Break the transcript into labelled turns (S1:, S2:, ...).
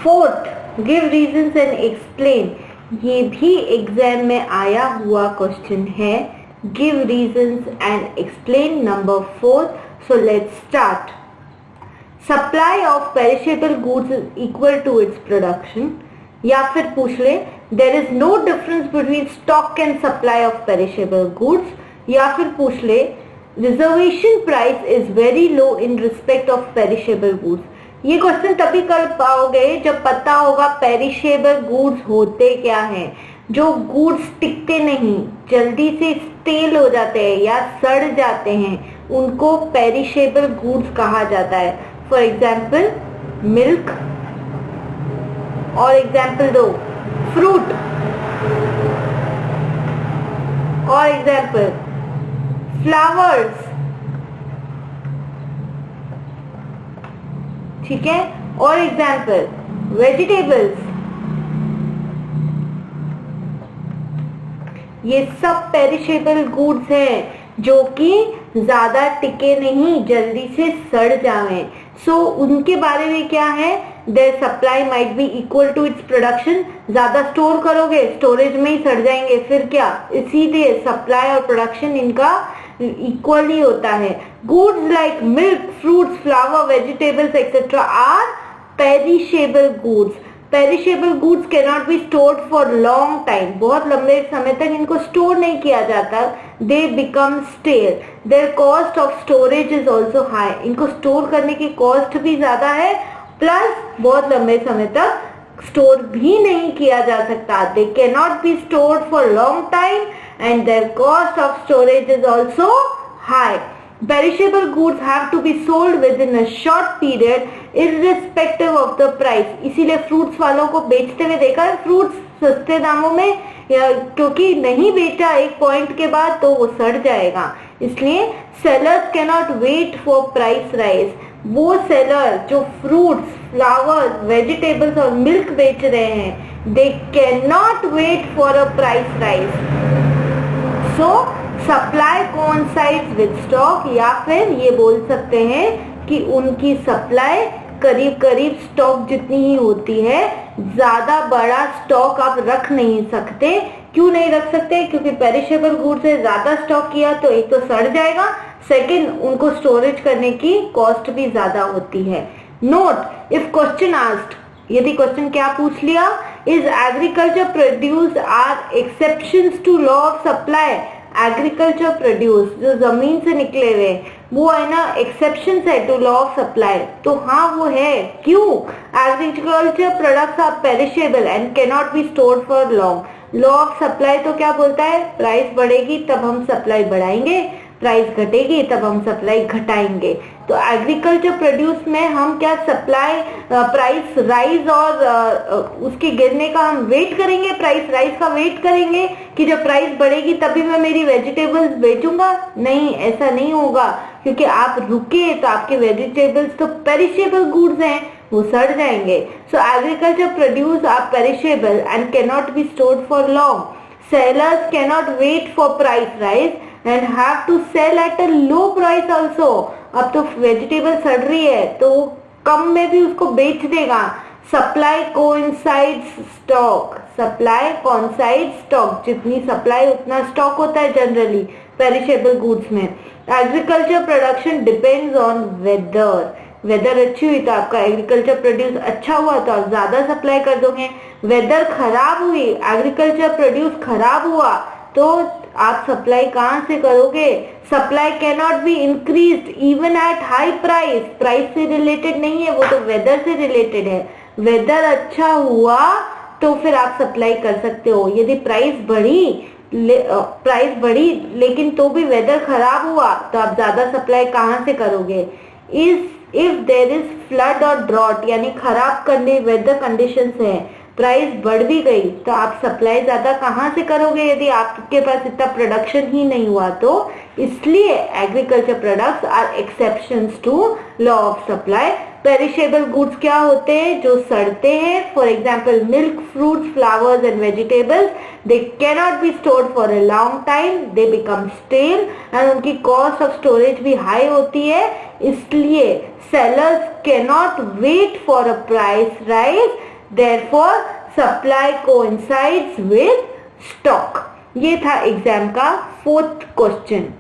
S1: Fourth, give reasons and explain, ये भी exam में आया हुआ क्वेश्चन है. Give reasons and explain number 4. So let's start. Supply of perishable goods is equal to its production. या फिर पूछ ले there is no difference between stock and supply of perishable goods. या फिर पूछ ले reservation price is very low in respect of perishable goods. ये question तभी कर पाओगे जब पता होगा पेरिशेबल गुड्स होते क्या हैं. जो गुड्स टिकते नहीं, जल्दी से स्टेल हो जाते हैं या सड़ जाते हैं, उनको पेरिशेबल गुड्स कहा जाता है. फॉर एग्जाम्पल मिल्क, और एग्जाम्पल दो फ्रूट, और एग्जाम्पल फ्लावर्स. ठीक है, और एग्जाम्पल वेजिटेबल्स. ये सब पेरिशेबल गुड्स हैं जो कि ज्यादा टिके नहीं, जल्दी से सड़ जाएं. सो उनके बारे में क्या है, their supply might be equal to its production. ज्यादा स्टोर करोगे स्टोरेज में ही सड़ जाएंगे. फिर क्या, इसीलिए सप्लाई और प्रोडक्शन इनका इक्वली होता है. Goods like milk, fruits, flower, vegetables etcetera are perishable goods. Perishable goods can not be stored for long time. बहुत लंबे समय तक इनको स्टोर नहीं किया जाता. They become stale. Their cost of storage is also high. इनको स्टोर करने की कॉस्ट भी ज्यादा है, प्लस बहुत लंबे समय तक स्टोर भी नहीं किया जा सकता. दे can not be stored for long time and their cost of storage is also high. Perishable goods have to be sold within a short period irrespective of the price. इसीलिए फ्रूट्स वालों को बेचते हुए देखा है, फ्रूट्स सस्ते दामों में, क्योंकि नहीं बेचा एक पॉइंट के बाद तो वो सड़ जाएगा. इसलिए sellers can not wait for price rise. वो सेलर जो फ्रूट्स, फ्लावर्स, वेजिटेबल्स और मिल्क बेच रहे हैं, they can not wait for a price rise. So supply coincides with stock. या फिर ये बोल सकते हैं कि उनकी सप्लाई करीब करीब स्टॉक जितनी ही होती है. ज्यादा बड़ा स्टॉक आप रख नहीं सकते. क्यों नहीं रख सकते, क्योंकि पेरिशेबल गुड्स से ज्यादा स्टॉक किया तो एक तो सड़ जाएगा, सेकंड उनको स्टोरेज करने की कॉस्ट भी ज्यादा होती है. नोट, इफ क्वेश्चन आस्क्ड, यदि क्वेश्चन क्या पूछ लिया, is agriculture produce are exceptions to law of supply. Agriculture produce जो जमीन से निकले हुए वो है ना, एक्सेप्शन है टू लॉ ऑफ सप्लाई. तो हाँ वो है. क्यों, agriculture products are perishable and can not be stored for long. Law of supply तो क्या बोलता है, प्राइस बढ़ेगी तब हम सप्लाई बढ़ाएंगे, प्राइस घटेगी तब हम सप्लाई घटाएंगे. तो एग्रीकल्चर प्रोड्यूस में हम क्या सप्लाई प्राइस राइज और उसके गिरने का हम वेट करेंगे, प्राइस राइज का वेट करेंगे कि जब प्राइस बढ़ेगी तभी मैं मेरी वेजिटेबल्स बेचूंगा. नहीं, ऐसा नहीं होगा, क्योंकि आप रुके तो आपके वेजिटेबल्स तो पेरिशेबल गुड्स हैं, वो सड़ जाएंगे. So agriculture produce are perishable and can not be stored for long. Sellers can not wait for price rise and have to sell at a low price also. अब तो vegetable सड़ रही है तो कम में भी उसको बेच देगा. Supply coincides stock. Supply coincides stock, जितनी सप्लाई उतना स्टॉक होता है जनरली पेरिशेबल गुड्स में. Agriculture production depends on weather. Weather अच्छी हुई तो आपका एग्रीकल्चर प्रोड्यूस अच्छा हुआ तो आप ज्यादा सप्लाई कर दोगे. वेदर खराब हुई, एग्रीकल्चर प्रोड्यूस खराब हुआ तो आप सप्लाई कहां से करोगे. Supply can not be increased even at high price. Price से रिलेटेड नहीं है, वो तो वेदर से रिलेटेड है. वेदर अच्छा हुआ तो फिर आप सप्लाई कर सकते हो. यदि प्राइस बढ़ी लेकिन तो भी वेदर खराब हुआ तो आप ज्यादा सप्लाई कहां से करोगे. इफ देयर इज फ्लड और ड्रॉट, यानी खराब करने वेदर कंडीशंस है, प्राइस बढ़ भी गई तो आप सप्लाई ज्यादा कहां से करोगे यदि आपके पास इतना प्रोडक्शन ही नहीं हुआ तो. इसलिए agriculture products are exceptions to law of supply. Perishable goods क्या होते हैं? जो सड़ते हैं। For example milk, fruits, flowers and vegetables, they cannot be stored for a long time, they become stale and उनकी कॉस्ट ऑफ स्टोरेज भी high होती है, इसलिए sellers cannot wait for a price rise, therefore supply coincides with stock. ये था exam का 4th question.